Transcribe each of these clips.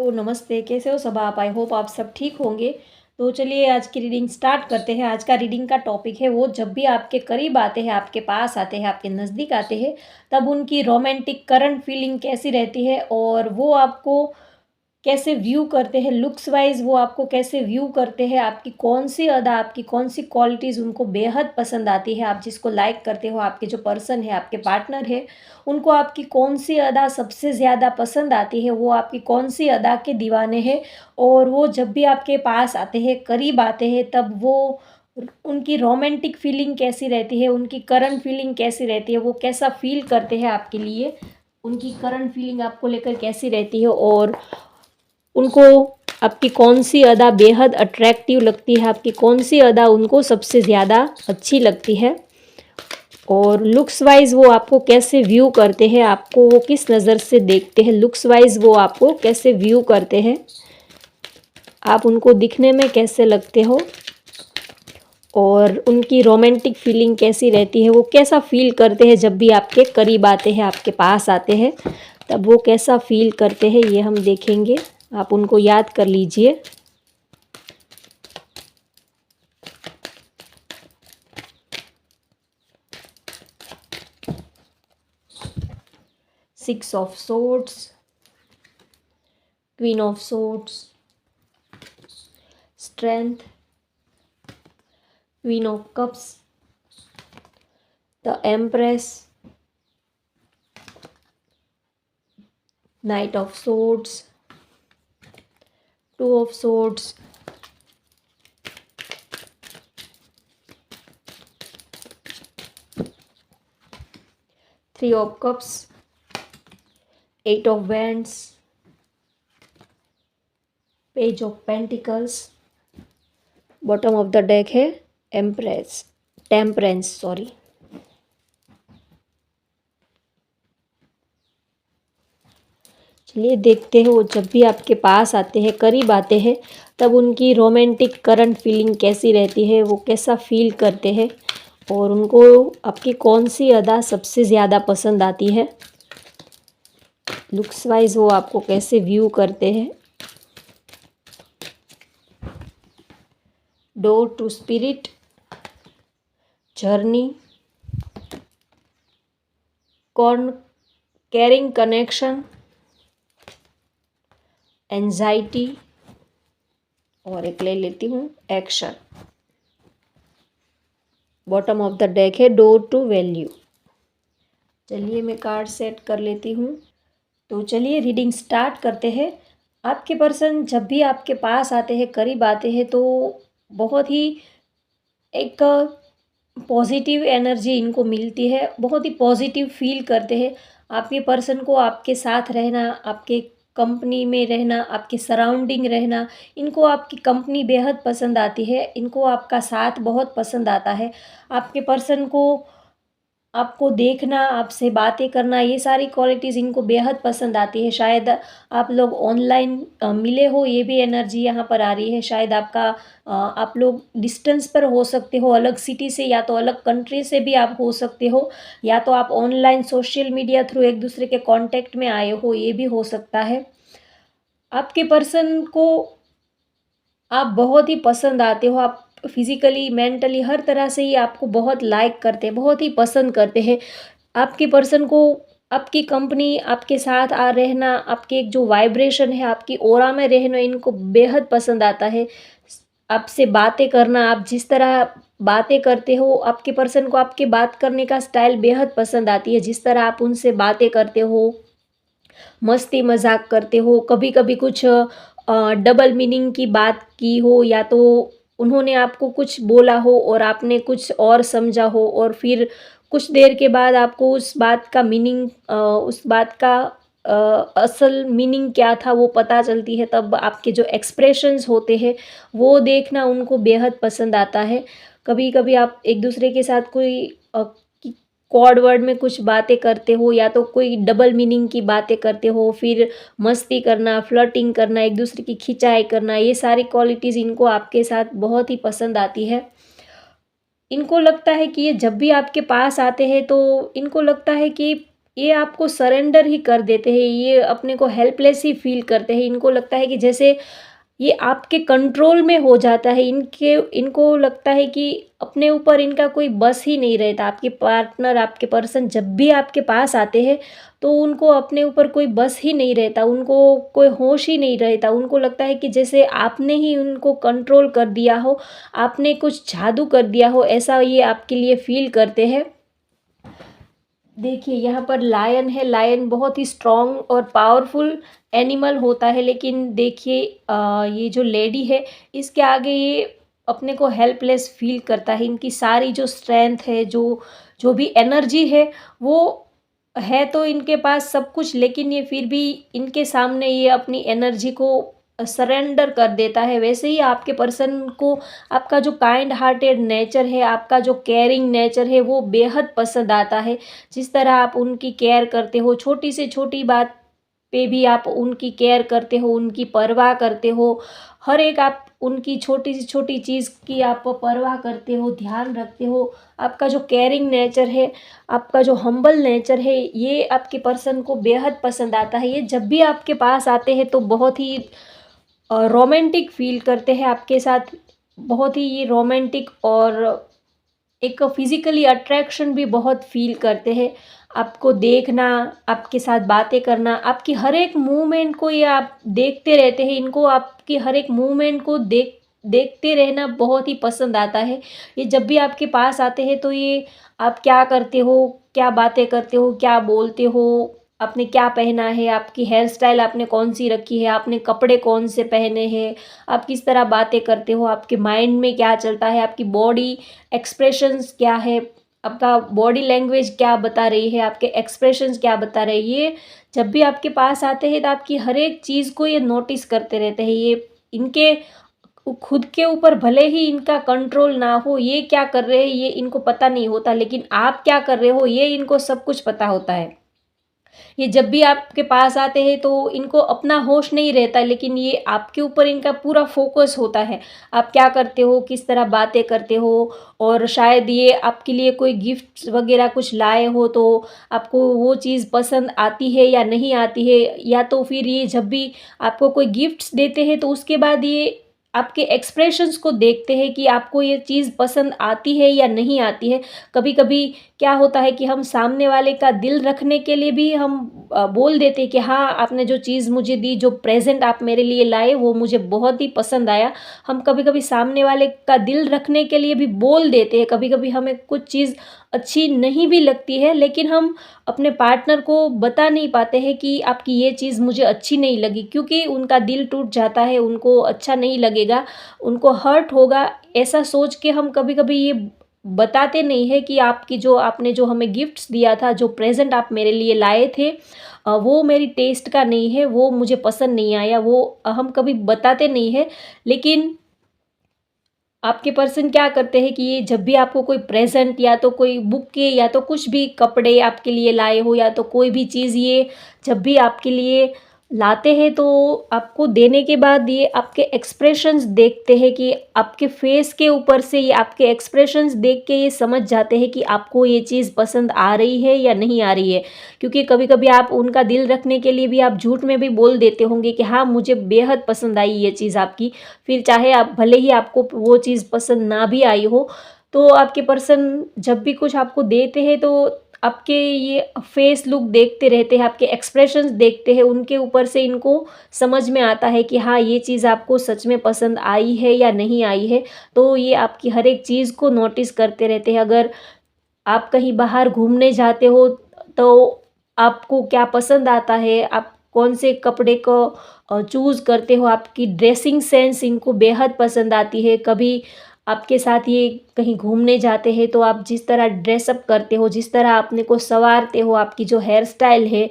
Hello, नमस्ते, कैसे हो सब आप? आई होप आप सब ठीक होंगे। तो चलिए आज की रीडिंग स्टार्ट करते हैं। आज का रीडिंग का टॉपिक है वो जब भी आपके करीब आते हैं, आपके पास आते हैं, आपके नज़दीक आते हैं, तब उनकी रोमांटिक करंट फीलिंग कैसी रहती है और वो आपको कैसे व्यू करते हैं, लुक्स वाइज वो आपको कैसे व्यू करते हैं, आपकी कौन सी अदा, आपकी कौन सी क्वालिटीज़ उनको बेहद पसंद आती है, आप जिसको लाइक करते हो, आपके जो पर्सन है, आपके पार्टनर है, उनको आपकी कौन सी अदा सबसे ज़्यादा पसंद आती है, वो आपकी कौन सी अदा के दीवाने हैं। और वो जब भी आपके पास आते हैं, करीब आते हैं, तब वो उनकी रोमांटिक फीलिंग कैसी रहती है, उनकी करंट फीलिंग कैसी रहती है, वो कैसा फील करते हैं आपके लिए, उनकी करंट फीलिंग आपको लेकर कैसी रहती है और उनको आपकी कौन सी अदा बेहद अट्रैक्टिव लगती है, आपकी कौन सी अदा उनको सबसे ज़्यादा अच्छी लगती है और लुक्स वाइज वो आपको कैसे व्यू करते हैं, आपको वो किस नज़र से देखते हैं, लुक्स वाइज वो आपको कैसे व्यू करते हैं, आप उनको दिखने में कैसे लगते हो और उनकी रोमांटिक फीलिंग कैसी रहती है, वो कैसा फील करते हैं जब भी आपके करीब आते हैं, आपके पास आते हैं, तब वो कैसा फील करते हैं ये हम देखेंगे। आप उनको याद कर लीजिए। Six of swords, queen of swords, strength, queen of cups, the empress, knight of swords, two of swords, three of cups, eight of wands, page of pentacles, bottom of the deck है temperance sorry. चलिए देखते हैं वो जब भी आपके पास आते हैं, करीब आते हैं, तब उनकी रोमांटिक करंट फीलिंग कैसी रहती है, वो कैसा फील करते हैं और उनको आपकी कौन सी अदा सबसे ज़्यादा पसंद आती है, लुक्स वाइज वो आपको कैसे व्यू करते हैं। Door to spirit, journey, corn carrying connection, anxiety और एक ले लेती हूँ action. Bottom of the deck है डोर टू वैल्यू। चलिए मैं कार्ड सेट कर लेती हूँ। तो चलिए रीडिंग स्टार्ट करते हैं। आपके पर्सन जब भी आपके पास आते हैं, करीब आते हैं, तो बहुत ही एक पॉजिटिव एनर्जी इनको मिलती है, बहुत ही पॉजिटिव फील करते हैं। आपके पर्सन को आपके साथ रहना, आपके कंपनी में रहना, आपके सराउंडिंग रहना, इनको आपकी कंपनी बेहद पसंद आती है, इनको आपका साथ बहुत पसंद आता है। आपके पर्सन को आपको देखना, आपसे बातें करना, ये सारी क्वालिटीज़ इनको बेहद पसंद आती है। शायद आप लोग ऑनलाइन मिले हो, ये भी एनर्जी यहाँ पर आ रही है। शायद आप लोग डिस्टेंस पर हो सकते हो, अलग सिटी से या तो अलग कंट्री से भी आप हो सकते हो, या तो आप ऑनलाइन सोशल मीडिया थ्रू एक दूसरे के कांटेक्ट में आए हो, ये भी हो सकता है। आपके पर्सन को आप बहुत ही पसंद आते हो, आप फिज़िकली, मेंटली हर तरह से ही आपको बहुत लाइक करते हैं, बहुत ही पसंद करते हैं। आपके पर्सन को आपकी कंपनी, आपके साथ रहना, आपके एक जो वाइब्रेशन है, आपकी ऑरा में रहना इनको बेहद पसंद आता है। आपसे बातें करना, आप जिस तरह बातें करते हो, आपके पर्सन को आपके बात करने का स्टाइल बेहद पसंद आती है। जिस तरह आप उनसे बातें करते हो, मस्ती मजाक करते हो, कभी कभी कुछ डबल मीनिंग की बात की हो, या तो उन्होंने आपको कुछ बोला हो और आपने कुछ और समझा हो और फिर कुछ देर के बाद आपको उस बात का मीनिंग, उस बात का असल मीनिंग क्या था वो पता चलती है। तब आपके जो एक्सप्रेशंस होते हैं वो देखना उनको बेहद पसंद आता है। कभी कभी आप एक दूसरे के साथ कोई कोड वर्ड में कुछ बातें करते हो, या तो कोई डबल मीनिंग की बातें करते हो, फिर मस्ती करना, फ्लर्टिंग करना, एक दूसरे की खिंचाई करना, ये सारी क्वालिटीज़ इनको आपके साथ बहुत ही पसंद आती है। इनको लगता है कि ये जब भी आपके पास आते हैं तो इनको लगता है कि ये आपको सरेंडर ही कर देते हैं, ये अपने को हेल्पलेस ही फील करते हैं। इनको लगता है कि जैसे ये आपके कंट्रोल में हो जाता है, इनको लगता है कि अपने ऊपर इनका कोई बस ही नहीं रहता। आपके पार्टनर, आपके पर्सन जब भी आपके पास आते हैं तो उनको अपने ऊपर कोई बस ही नहीं रहता, उनको कोई होश ही नहीं रहता। उनको लगता है कि जैसे आपने ही उनको कंट्रोल कर दिया हो, आपने कुछ जादू कर दिया हो, ऐसा ये आपके लिए फील करते हैं। देखिए यहाँ पर लायन है, लायन बहुत ही स्ट्रॉन्ग और पावरफुल एनिमल होता है, लेकिन देखिए ये जो लेडी है इसके आगे ये अपने को हेल्पलेस फील करता है। इनकी सारी जो स्ट्रेंथ है, जो जो भी एनर्जी है, वो है तो इनके पास सब कुछ, लेकिन ये फिर भी इनके सामने ये अपनी एनर्जी को सरेंडर कर देता है। वैसे ही आपके पर्सन को आपका जो काइंड हार्टेड नेचर है, आपका जो केयरिंग नेचर है, वो बेहद पसंद आता है। जिस तरह आप उनकी केयर करते हो, छोटी से छोटी बात पे भी आप उनकी केयर करते हो, उनकी परवाह करते हो, हर एक आप उनकी छोटी से छोटी चीज़ की आप परवाह करते हो, ध्यान रखते हो। आपका जो केयरिंग नेचर है, आपका जो हम्बल नेचर है, ये आपके पर्सन को बेहद पसंद आता है। ये जब भी आपके पास आते हैं तो बहुत ही रोमांटिक फील करते हैं आपके साथ, बहुत ही ये रोमांटिक और एक फिजिकली अट्रैक्शन भी बहुत फील करते हैं। आपको देखना, आपके साथ बातें करना, आपकी हर एक मूवमेंट को ये आप देखते रहते हैं। इनको आपकी हर एक मूवमेंट को देखते रहना बहुत ही पसंद आता है। ये जब भी आपके पास आते हैं तो ये आप क्या करते हो, क्या बातें करते हो, क्या बोलते हो, आपने क्या पहना है, आपकी हेयर स्टाइल आपने कौन सी रखी है, आपने कपड़े कौन से पहने हैं, आप किस तरह बातें करते हो, आपके माइंड में क्या चलता है, आपकी बॉडी एक्सप्रेशंस क्या है, आपका बॉडी लैंग्वेज क्या बता रही है, आपके एक्सप्रेशंस क्या बता रहे हैं। ये जब भी आपके पास आते हैं तो आपकी हर एक चीज़ को ये नोटिस करते रहते हैं। ये इनके खुद के ऊपर भले ही इनका कंट्रोल ना हो, ये क्या कर रहे हैं ये इनको पता नहीं होता, लेकिन आप क्या कर रहे हो ये इनको सब कुछ पता होता है। ये जब भी आपके पास आते हैं तो इनको अपना होश नहीं रहता, लेकिन ये आपके ऊपर इनका पूरा फोकस होता है। आप क्या करते हो, किस तरह बातें करते हो, और शायद ये आपके लिए कोई गिफ्ट वगैरह कुछ लाए हो तो आपको वो चीज़ पसंद आती है या नहीं आती है। या तो फिर ये जब भी आपको कोई गिफ्ट्स देते हैं तो उसके बाद ये आपके एक्सप्रेशंस को देखते हैं कि आपको ये चीज़ पसंद आती है या नहीं आती है। कभी कभी क्या होता है कि हम सामने वाले का दिल रखने के लिए भी हम बोल देते हैं कि हाँ, आपने जो चीज़ मुझे दी, जो प्रेजेंट आप मेरे लिए लाए, वो मुझे बहुत ही पसंद आया। हम कभी कभी सामने वाले का दिल रखने के लिए भी बोल देते हैं। कभी कभी हमें कुछ चीज़ अच्छी नहीं भी लगती है, लेकिन हम अपने पार्टनर को बता नहीं पाते हैं कि आपकी ये चीज़ मुझे अच्छी नहीं लगी, क्योंकि उनका दिल टूट जाता है, उनको अच्छा नहीं लगेगा, उनको हर्ट होगा। ऐसा सोच के हम कभी कभी ये बताते नहीं है कि आपने जो हमें गिफ्ट्स दिया था, जो प्रेजेंट आप मेरे लिए लाए थे, वो मेरी टेस्ट का नहीं है, वो मुझे पसंद नहीं आया, वो हम कभी बताते नहीं है। लेकिन आपके पर्सन क्या करते हैं कि ये जब भी आपको कोई प्रेजेंट या तो कोई बुके या तो कुछ भी कपड़े आपके लिए लाए हो या तो कोई भी चीज़ ये जब भी आपके लिए लाते हैं तो आपको देने के बाद ये आपके एक्सप्रेशंस देखते हैं कि आपके फेस के ऊपर से ये आपके एक्सप्रेशंस देख के ये समझ जाते हैं कि आपको ये चीज़ पसंद आ रही है या नहीं आ रही है। क्योंकि कभी कभी आप उनका दिल रखने के लिए भी आप झूठ में भी बोल देते होंगे कि हाँ, मुझे बेहद पसंद आई ये चीज़ आपकी। फिर चाहे आप भले ही आपको वो चीज़ पसंद ना भी आई हो, तो आपके पर्सन जब भी कुछ आपको देते हैं तो आपके ये फेस लुक देखते रहते हैं, आपके एक्सप्रेशंस देखते हैं, उनके ऊपर से इनको समझ में आता है कि हाँ, ये चीज़ आपको सच में पसंद आई है या नहीं आई है। तो ये आपकी हर एक चीज़ को नोटिस करते रहते हैं। अगर आप कहीं बाहर घूमने जाते हो तो आपको क्या पसंद आता है, आप कौन से कपड़े को चूज़ करते हो, आपकी ड्रेसिंग सेंस इनको बेहद पसंद आती है। कभी आपके साथ ये कहीं घूमने जाते हैं तो आप जिस तरह ड्रेसअप करते हो, जिस तरह अपने को संवारते हो, आपकी जो हेयर स्टाइल है,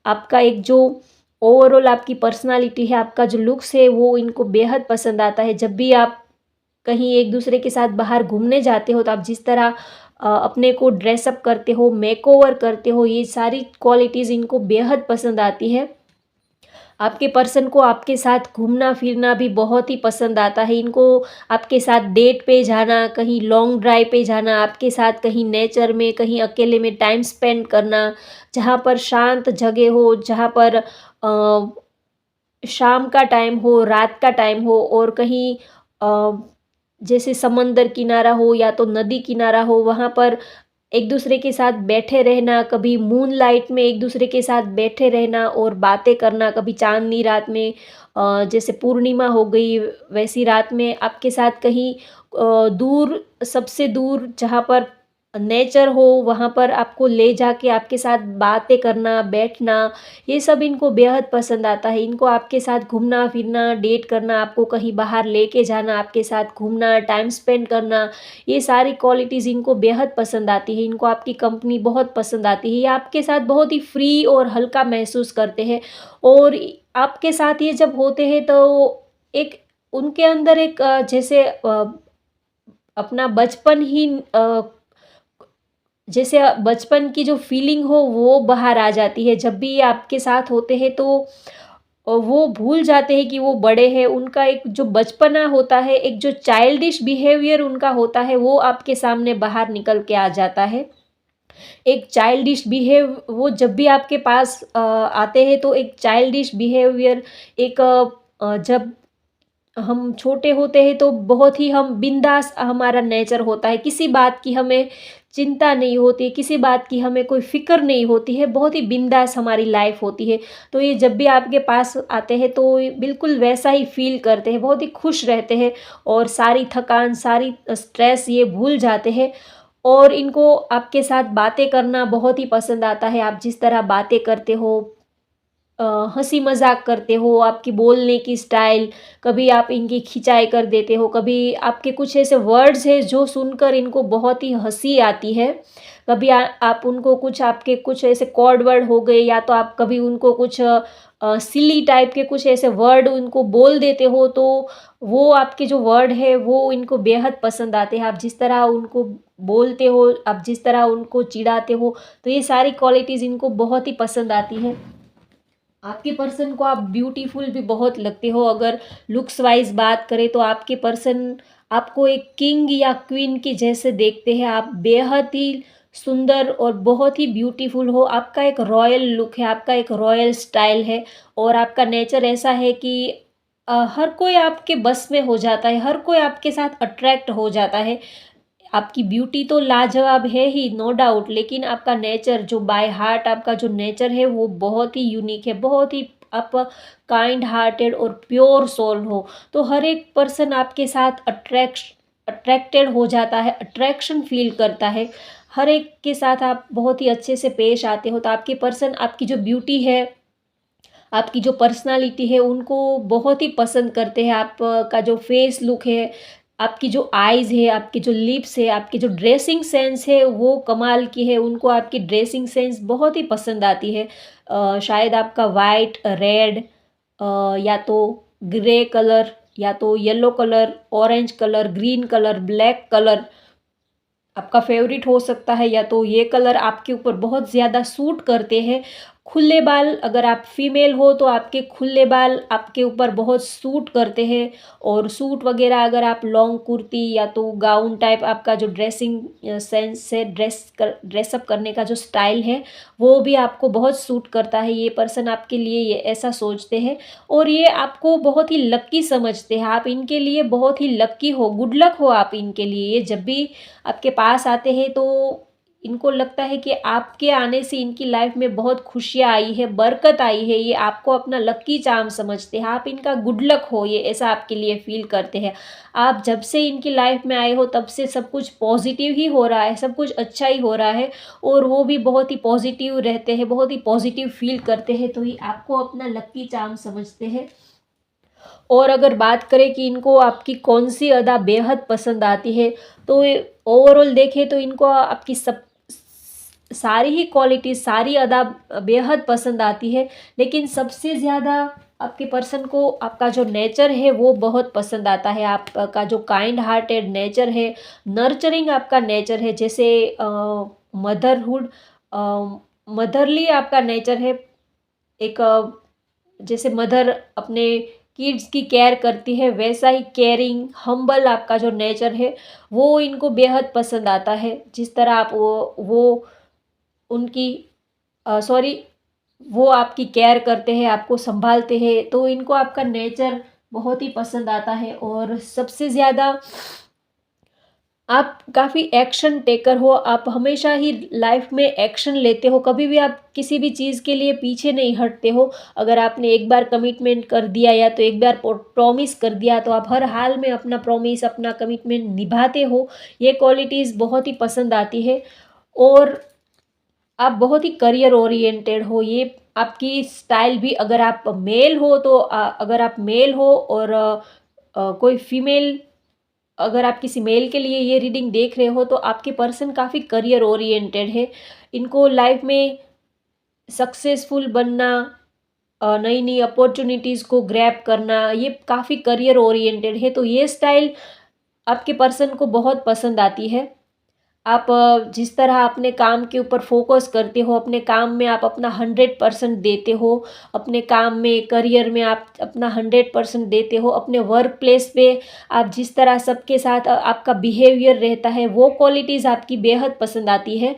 आपका एक जो ओवरऑल आपकी पर्सनालिटी है, आपका जो लुक्स है, वो इनको बेहद पसंद आता है। जब भी आप कहीं एक दूसरे के साथ बाहर घूमने जाते हो तो आप जिस तरह अपने को ड्रेसअप करते हो, मेकओवर करते हो, ये सारी क्वालिटीज़ इनको बेहद पसंद आती है। आपके पर्सन को आपके साथ घूमना फिरना भी बहुत ही पसंद आता है। इनको आपके साथ डेट पे जाना, कहीं लॉन्ग ड्राइव पे जाना, आपके साथ कहीं नेचर में, कहीं अकेले में टाइम स्पेंड करना, जहाँ पर शांत जगह हो, जहाँ पर शाम का टाइम हो, रात का टाइम हो और कहीं जैसे समंदर किनारा हो या तो नदी किनारा हो, वहाँ पर एक दूसरे के साथ बैठे रहना, कभी मून लाइट में एक दूसरे के साथ बैठे रहना और बातें करना, कभी चांदनी रात में जैसे पूर्णिमा हो गई वैसी रात में आपके साथ कहीं दूर, सबसे दूर जहाँ पर नेचर हो वहाँ पर आपको ले जाके आपके साथ बातें करना, बैठना, ये सब इनको बेहद पसंद आता है। इनको आपके साथ घूमना फिरना, डेट करना, आपको कहीं बाहर लेके जाना, आपके साथ घूमना, टाइम स्पेंड करना, ये सारी क्वालिटीज़ इनको बेहद पसंद आती है। इनको आपकी कंपनी बहुत पसंद आती है। ये आपके साथ बहुत ही फ्री और हल्का महसूस करते हैं और आपके साथ ये जब होते हैं तो एक उनके अंदर एक जैसे अपना बचपन ही जैसे बचपन की जो फीलिंग हो वो बाहर आ जाती है। जब भी ये आपके साथ होते हैं तो वो भूल जाते हैं कि वो बड़े हैं। उनका एक जो बचपना होता है, एक जो चाइल्डिश बिहेवियर उनका होता है, वो आपके सामने बाहर निकल के आ जाता है। एक चाइल्डिश बिहेव वो जब भी आपके पास आते हैं तो एक चाइल्डिश बिहेवियर एक जब हम छोटे होते हैं तो बहुत ही हम बिंदास हमारा नेचर होता है, किसी बात की हमें चिंता नहीं होती, किसी बात की हमें कोई फ़िक्र नहीं होती है, बहुत ही बिंदास हमारी लाइफ होती है। तो ये जब भी आपके पास आते हैं तो ये बिल्कुल वैसा ही फ़ील करते हैं, बहुत ही खुश रहते हैं और सारी थकान, सारी स्ट्रेस ये भूल जाते हैं और इनको आपके साथ बातें करना बहुत ही पसंद आता है। आप जिस तरह बातें करते हो, हँसी मज़ाक करते हो, आपकी बोलने की स्टाइल, कभी आप इनकी खिंचाई कर देते हो, कभी आपके कुछ ऐसे वर्ड्स हैं जो सुनकर इनको बहुत ही हँसी आती है। कभी आप उनको कुछ आपके कुछ ऐसे कॉर्ड वर्ड हो गए या तो आप कभी उनको कुछ सिली टाइप के कुछ ऐसे वर्ड उनको बोल देते हो तो वो आपके जो वर्ड है वो इनको बेहद पसंद आते हैं। आप जिस तरह उनको बोलते हो, आप जिस तरह उनको चिढ़ाते हो, तो ये सारी क्वालिटीज़ इनको बहुत ही पसंद आती है। आपके पर्सन को आप ब्यूटीफुल भी बहुत लगते हो। अगर लुक्स वाइज बात करें तो आपके पर्सन आपको एक किंग या क्वीन के जैसे देखते हैं। आप बेहद ही सुंदर और बहुत ही ब्यूटीफुल हो। आपका एक रॉयल लुक है, आपका एक रॉयल स्टाइल है और आपका नेचर ऐसा है कि हर कोई आपके बस में हो जाता है, हर कोई आपके साथ अट्रैक्ट हो जाता है। आपकी ब्यूटी तो लाजवाब है ही, नो डाउट, लेकिन आपका नेचर जो बाय हार्ट आपका जो नेचर है वो बहुत ही यूनिक है, बहुत ही आप काइंड हार्टेड और प्योर सोल हो। तो हर एक पर्सन आपके साथ अट्रैक्टेड हो जाता है, अट्रैक्शन फील करता है। हर एक के साथ आप बहुत ही अच्छे से पेश आते हो। तो आपके पर्सन आपकी जो ब्यूटी है, आपकी जो पर्सनालिटी है उनको बहुत ही पसंद करते हैं। आप का जो फेस लुक है, आपकी जो आइज़ है, आपके जो लिप्स है, आपकी जो ड्रेसिंग सेंस है वो कमाल की है। उनको आपकी ड्रेसिंग सेंस बहुत ही पसंद आती है। शायद आपका वाइट, रेड या तो ग्रे कलर या तो yellow colour, orange colour, green colour, black colour आपका फेवरेट हो सकता है या तो ये कलर आपके ऊपर बहुत ज़्यादा सूट करते हैं। खुले बाल, अगर आप फीमेल हो तो आपके खुले बाल आपके ऊपर बहुत सूट करते हैं और सूट वगैरह अगर आप लॉन्ग कुर्ती या तो गाउन टाइप आपका जो ड्रेसिंग सेंस है, ड्रेसअप करने का जो स्टाइल है वो भी आपको बहुत सूट करता है। ये पर्सन आपके लिए ये ऐसा सोचते हैं और ये आपको बहुत ही लक्की समझते हैं। आप इनके लिए बहुत ही लक्की हो, गुड लक हो आप इनके लिए। ये जब भी आपके पास आते हैं तो इनको लगता है कि आपके आने से इनकी लाइफ में बहुत खुशियाँ आई है, बरकत आई है। ये आपको अपना लकी चार्म समझते हैं, आप इनका गुड लक हो, ये ऐसा आपके लिए फील करते हैं। आप जब से इनकी लाइफ में आए हो तब से सब कुछ पॉजिटिव ही हो रहा है, सब कुछ अच्छा ही हो रहा है और वो भी बहुत ही पॉजिटिव रहते हैं, बहुत ही पॉजिटिव फील करते हैं। तो ये आपको अपना लकी चार्म समझते हैं। और अगर बात करें कि इनको आपकी कौन सी अदा बेहद पसंद आती है तो ओवरऑल देखें तो इनको आपकी सब सारी ही क्वालिटी, सारी अदा बेहद पसंद आती है। लेकिन सबसे ज़्यादा आपके पर्सन को आपका जो नेचर है वो बहुत पसंद आता है। आपका जो काइंड हार्टेड नेचर है, नर्चरिंग आपका नेचर है, जैसे मदरहुड, मदरली आपका नेचर है। एक जैसे मदर अपने किड्स की केयर करती है, वैसा ही केयरिंग हम्बल आपका जो नेचर है वो इनको बेहद पसंद आता है। जिस तरह आप वो उनकी सॉरी वो आपकी केयर करते हैं, आपको संभालते हैं, तो इनको आपका नेचर बहुत ही पसंद आता है। और सबसे ज़्यादा आप काफ़ी एक्शन टेकर हो, आप हमेशा ही लाइफ में एक्शन लेते हो, कभी भी आप किसी भी चीज़ के लिए पीछे नहीं हटते हो। अगर आपने एक बार कमिटमेंट कर दिया या तो एक बार प्रॉमिस कर दिया तो आप हर हाल में अपना प्रॉमिस अपना कमिटमेंट निभाते हो। ये क्वालिटीज़ बहुत ही पसंद आती है। और आप बहुत ही करियर ओरिएंटेड हो, ये आपकी स्टाइल भी। अगर आप मेल हो तो अगर आप मेल हो और कोई फीमेल, अगर आप किसी मेल के लिए ये रीडिंग देख रहे हो तो आपके पर्सन काफ़ी करियर ओरिएंटेड है। इनको लाइफ में सक्सेसफुल बनना, नई नई अपॉर्चुनिटीज़ को ग्रैब करना, ये काफ़ी करियर ओरिएंटेड है। तो ये स्टाइल आपके पर्सन को बहुत पसंद आती है। आप जिस तरह अपने काम के ऊपर फोकस करते हो, अपने काम में आप अपना 100% देते हो, अपने काम में करियर में आप अपना 100% देते हो, अपने वर्क प्लेस पे आप जिस तरह सबके साथ आपका बिहेवियर रहता है, वो क्वालिटीज़ आपकी बेहद पसंद आती है।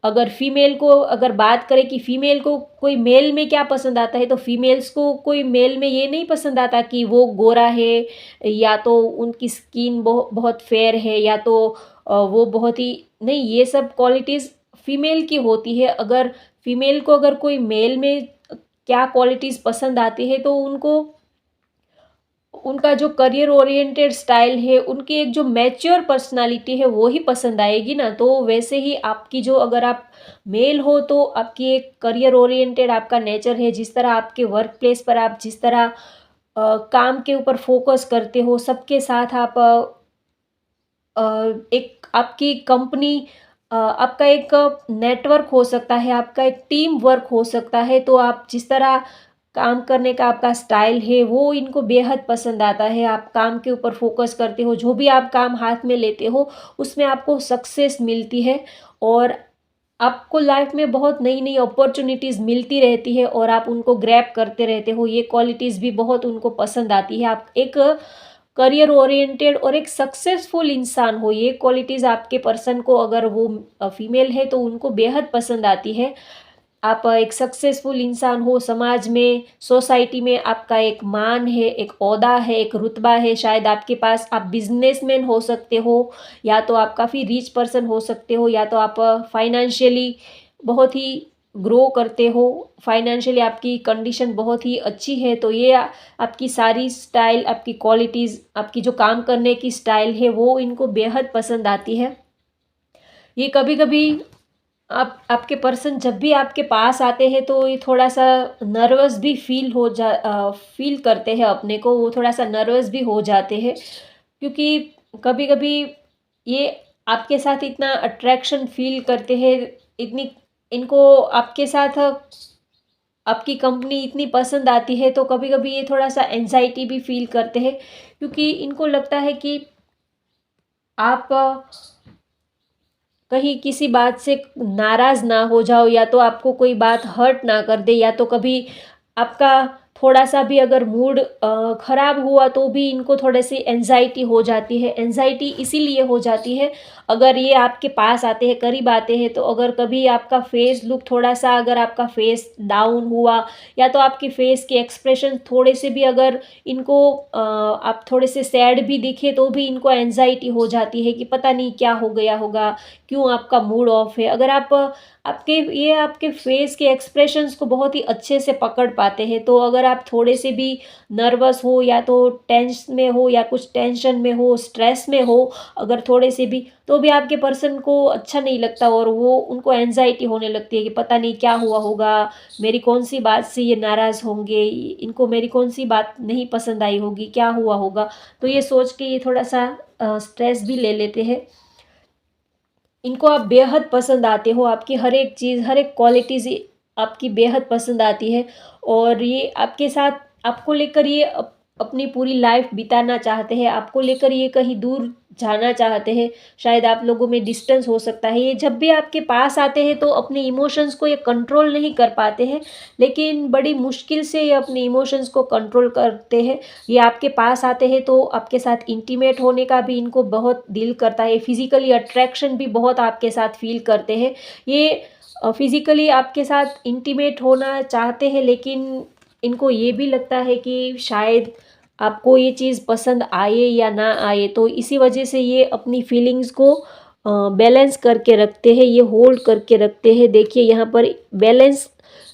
अगर फीमेल को अगर बात करें कि फीमेल को कोई मेल में क्या पसंद आता है, तो फीमेल्स को कोई मेल में ये नहीं पसंद आता कि वो गोरा है, या तो उनकी स्किन बहुत फेयर है, या तो वो बहुत ही नहीं, ये सब क्वालिटीज़ फीमेल की होती है। अगर फीमेल को अगर कोई मेल में क्या क्वालिटीज़ पसंद आती है तो उनको उनका जो करियर ओरिएंटेड स्टाइल है, उनकी एक जो मैच्योर पर्सनालिटी है वो ही पसंद आएगी ना। तो वैसे ही आपकी जो, अगर आप मेल हो तो आपकी एक करियर ओरिएंटेड आपका नेचर है। जिस तरह आपके वर्क प्लेस पर आप जिस तरह काम के ऊपर फोकस करते हो, सबके साथ आप एक आपकी कंपनी, आपका एक नेटवर्क हो सकता है, आपका एक टीम वर्क हो सकता है। तो आप जिस तरह काम करने का आपका स्टाइल है वो इनको बेहद पसंद आता है। आप काम के ऊपर फोकस करते हो, जो भी आप काम हाथ में लेते हो उसमें आपको सक्सेस मिलती है, और आपको लाइफ में बहुत नई नई अपॉर्चुनिटीज़ मिलती रहती है और आप उनको ग्रैब करते रहते हो। ये क्वालिटीज़ भी बहुत उनको पसंद आती है। आप एक करियर ओरिएंटेड और एक सक्सेसफुल इंसान हो, ये क्वालिटीज़ आपके पर्सन को, अगर वो फीमेल है तो उनको बेहद पसंद आती है। आप एक सक्सेसफुल इंसान हो, समाज में, सोसाइटी में आपका एक मान है, एक ओहदा है, एक रुतबा है, शायद आपके पास, आप बिजनेसमैन हो सकते हो, या तो आप काफ़ी रिच पर्सन हो सकते हो, या तो आप फाइनेंशियली बहुत ही ग्रो करते हो, फाइनेंशियली आपकी कंडीशन बहुत ही अच्छी है। तो ये आपकी सारी स्टाइल, आपकी क्वालिटीज़, आपकी जो काम करने की स्टाइल है वो इनको बेहद पसंद आती है। ये कभी कभी आप आपके पर्सन जब भी आपके पास आते हैं तो ये थोड़ा सा नर्वस भी फील करते हैं अपने को, वो थोड़ा सा नर्वस भी हो जाते हैं, क्योंकि कभी कभी ये आपके साथ इतना अट्रैक्शन फील करते हैं, इतनी इनको आपके साथ आपकी कंपनी इतनी पसंद आती है, तो कभी कभी ये थोड़ा सा एंजाइटी भी फील करते हैं, क्योंकि इनको लगता है कि आप कहीं किसी बात से नाराज़ ना हो जाओ, या तो आपको कोई बात हर्ट ना कर दे, या तो कभी आपका थोड़ा सा भी अगर मूड ख़राब हुआ तो भी इनको थोड़े सी एंजाइटी हो जाती है। एंजाइटी इसीलिए हो जाती है, अगर ये आपके पास आते हैं, करीब आते हैं, तो अगर कभी आपका फेस लुक थोड़ा सा, अगर आपका फेस डाउन हुआ, या तो आपके फेस के एक्सप्रेशन थोड़े से भी अगर इनको आप थोड़े से सैड भी दिखे तो भी इनको एंजाइटी हो जाती है कि पता नहीं क्या हो गया होगा, क्यों आपका मूड ऑफ है। अगर आप आपके फेस के एक्सप्रेशंस को बहुत ही अच्छे से पकड़ पाते हैं, तो अगर आप थोड़े से भी नर्वस हो, या तो टेंशन में हो, या कुछ टेंशन में हो, स्ट्रेस में हो, अगर थोड़े से भी, तो भी आपके पर्सन को अच्छा नहीं लगता, और वो उनको एंजाइटी होने लगती है कि पता नहीं क्या हुआ होगा, मेरी कौन सी बात से ये नाराज़ होंगे, इनको मेरी कौन सी बात नहीं पसंद आई होगी, क्या हुआ होगा। तो ये सोच के ये थोड़ा सा स्ट्रेस भी ले लेते हैं। इनको आप बेहद पसंद आते हो, आपकी हर एक चीज़, हर एक क्वालिटीज़ आपकी बेहद पसंद आती है, और ये आपके साथ, आपको लेकर ये अपनी पूरी लाइफ बिताना चाहते हैं, आपको लेकर ये कहीं दूर जाना चाहते हैं, शायद आप लोगों में डिस्टेंस हो सकता है। ये जब भी आपके पास आते हैं तो अपने इमोशंस को ये कंट्रोल नहीं कर पाते हैं, लेकिन बड़ी मुश्किल से ये अपने इमोशंस को कंट्रोल करते हैं। ये आपके पास आते हैं तो आपके साथ इंटीमेट होने का भी इनको बहुत दिल करता है, फिजिकली अट्रैक्शन भी बहुत आपके साथ फील करते हैं। ये फिजिकली आपके साथ इंटीमेट होना चाहते हैं, लेकिन इनको ये भी लगता है कि शायद आपको ये चीज़ पसंद आए या ना आए, तो इसी वजह से ये अपनी फीलिंग्स को बैलेंस करके रखते हैं, ये होल्ड करके रखते हैं। देखिए यहाँ पर बैलेंस,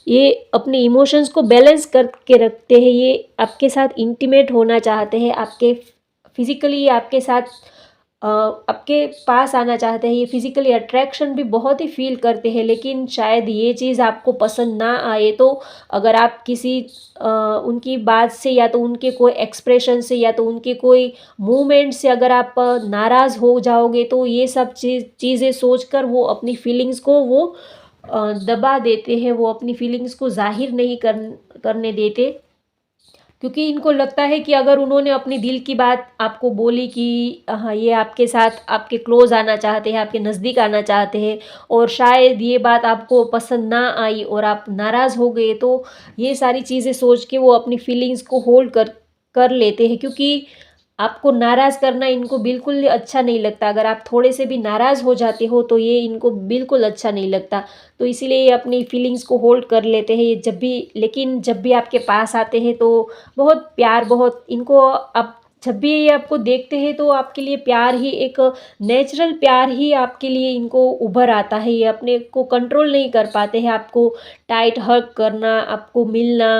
ये अपने इमोशंस को बैलेंस करके रखते हैं। ये आपके साथ इंटीमेट होना चाहते हैं, आपके फिजिकली आपके साथ आपके पास आना चाहते हैं, ये फिजिकली अट्रैक्शन भी बहुत ही फील करते हैं, लेकिन शायद ये चीज़ आपको पसंद ना आए। तो अगर आप किसी उनकी बात से या तो उनके कोई एक्सप्रेशन से या तो उनके कोई मूवमेंट से अगर आप नाराज़ हो जाओगे, तो ये सब चीज़ें सोचकर वो अपनी फीलिंग्स को वो दबा देते हैं, वो अपनी फीलिंग्स को ज़ाहिर नहीं करने देते, क्योंकि इनको लगता है कि अगर उन्होंने अपनी दिल की बात आपको बोली कि हाँ, ये आपके साथ आपके क्लोज़ आना चाहते हैं, आपके नज़दीक आना चाहते हैं, और शायद ये बात आपको पसंद ना आई और आप नाराज़ हो गए, तो ये सारी चीज़ें सोच के वो अपनी फीलिंग्स को होल्ड कर कर लेते हैं, क्योंकि आपको नाराज़ करना इनको बिल्कुल अच्छा नहीं लगता। अगर आप थोड़े से भी नाराज़ हो जाते हो तो ये इनको बिल्कुल अच्छा नहीं लगता। तो इसीलिए ये अपनी फीलिंग्स को होल्ड कर लेते हैं। ये जब भी आपके पास आते हैं तो बहुत प्यार, बहुत इनको आप जब भी ये आपको देखते हैं तो आपके लिए प्यार ही एक नेचुरल प्यार ही आपके लिए इनको उभर आता है। ये अपने को कंट्रोल नहीं कर पाते हैं। आपको टाइट हग करना, आपको मिलना,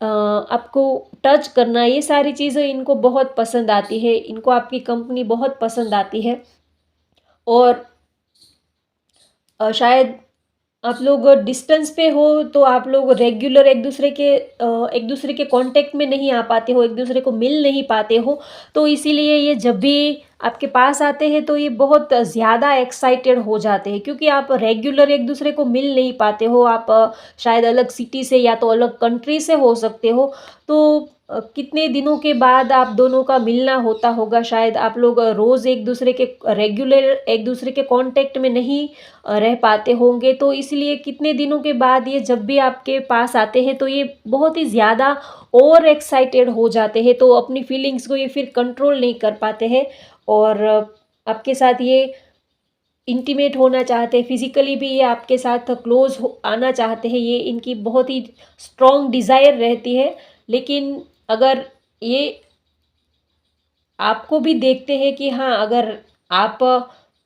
आपको टच करना, ये सारी चीज़ें इनको बहुत पसंद आती है। इनको आपकी कंपनी बहुत पसंद आती है। और शायद आप लोग डिस्टेंस पे हो तो आप लोग रेगुलर एक दूसरे के कांटेक्ट में नहीं आ पाते हो, एक दूसरे को मिल नहीं पाते हो, तो इसीलिए ये जब भी आपके पास आते हैं तो ये बहुत ज़्यादा एक्साइटेड हो जाते हैं, क्योंकि आप रेगुलर एक दूसरे को मिल नहीं पाते हो। आप शायद अलग सिटी से या तो अलग कंट्री से हो सकते हो, तो कितने दिनों के बाद आप दोनों का मिलना होता होगा। शायद आप लोग रोज़ रेगुलर एक दूसरे के कांटेक्ट में नहीं रह पाते होंगे, तो इसलिए कितने दिनों के बाद ये जब भी आपके पास आते हैं तो ये बहुत ही ज़्यादा ओवर एक्साइटेड हो जाते हैं, तो अपनी फीलिंग्स को ये फिर कंट्रोल नहीं कर पाते हैं और आपके साथ ये इंटीमेट होना चाहते हैं, फिजिकली भी ये आपके साथ क्लोज हो आना चाहते हैं। ये इनकी बहुत ही स्ट्रॉन्ग डिज़ायर रहती है, लेकिन अगर ये आपको भी देखते हैं कि हाँ, अगर आप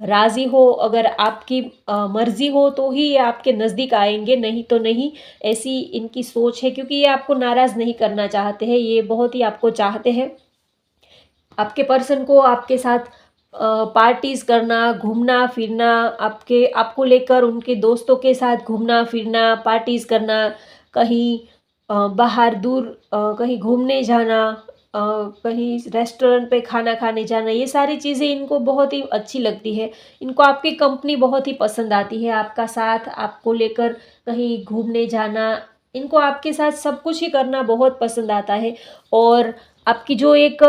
राज़ी हो, अगर आपकी मर्ज़ी हो तो ही ये आपके नज़दीक आएँगे, नहीं तो नहीं। ऐसी इनकी सोच है, क्योंकि ये आपको नाराज़ नहीं करना चाहते हैं, ये बहुत ही आपको चाहते हैं। आपके पर्सन को आपके साथ पार्टीज़ करना, घूमना-फिरना, आपको लेकर उनके दोस्तों के साथ घूमना-फिरना, पार्टीज़ करना, कहीं बाहर दूर कहीं घूमने जाना, कहीं रेस्टोरेंट पे खाना खाने जाना, ये सारी चीज़ें इनको बहुत ही अच्छी लगती है। इनको आपकी कंपनी बहुत ही पसंद आती है, आपका साथ, आपको लेकर कहीं घूमने जाना, इनको आपके साथ सब कुछ ही करना बहुत पसंद आता है। और आपकी जो एक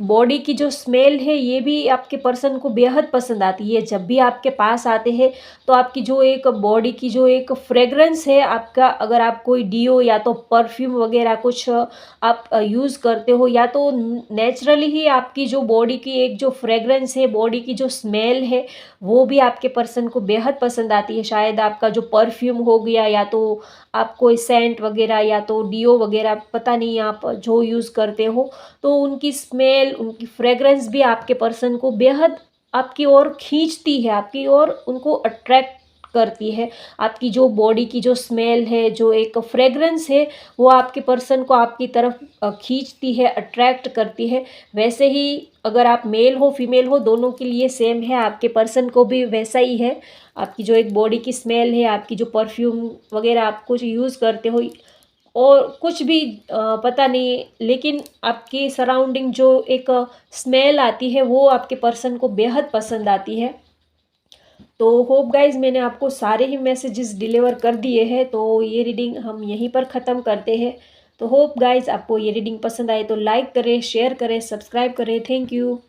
बॉडी की जो स्मेल है, ये भी आपके पर्सन को बेहद पसंद आती है। जब भी आपके पास आते हैं तो आपकी जो एक बॉडी की जो एक फ्रेग्रेंस है आपका, अगर आप कोई डिओ या तो परफ्यूम वगैरह कुछ आप यूज़ करते हो, या तो नेचुरली ही आपकी जो बॉडी की एक जो फ्रेग्रेंस है, बॉडी की जो स्मेल है, वो भी आपके पर्सन को बेहद पसंद आती है। शायद आपका जो परफ्यूम हो गया, या तो आप कोई सेंट वगैरह या तो डिओ वगैरह, पता नहीं आप जो यूज़ करते हो, तो उनकी स्मेल, उनकी फ्रेग्रेंस भी आपके पर्सन को बेहद आपकी ओर खींचती है, आपकी ओर उनको अट्रैक्ट करती है। आपकी जो बॉडी की जो स्मेल है, जो एक फ्रेग्रेंस है, वो आपके पर्सन को आपकी तरफ खींचती है, अट्रैक्ट करती है। वैसे ही अगर आप मेल हो फीमेल हो, दोनों के लिए सेम है, आपके पर्सन को भी वैसा ही है। आपकी जो एक बॉडी की स्मेल है, आपकी जो परफ्यूम वगैरह आप कुछ यूज़ करते हो और कुछ भी पता नहीं, लेकिन आपकी सराउंडिंग जो एक स्मेल आती है, वो आपके पर्सन को बेहद पसंद आती है। तो होप गाइज़, मैंने आपको सारे ही मैसेजेस डिलीवर कर दिए हैं, तो ये रीडिंग हम यहीं पर ख़त्म करते हैं। तो होप गाइज़ आपको ये रीडिंग पसंद आए तो लाइक करें, शेयर करें, सब्सक्राइब करें। Thank you.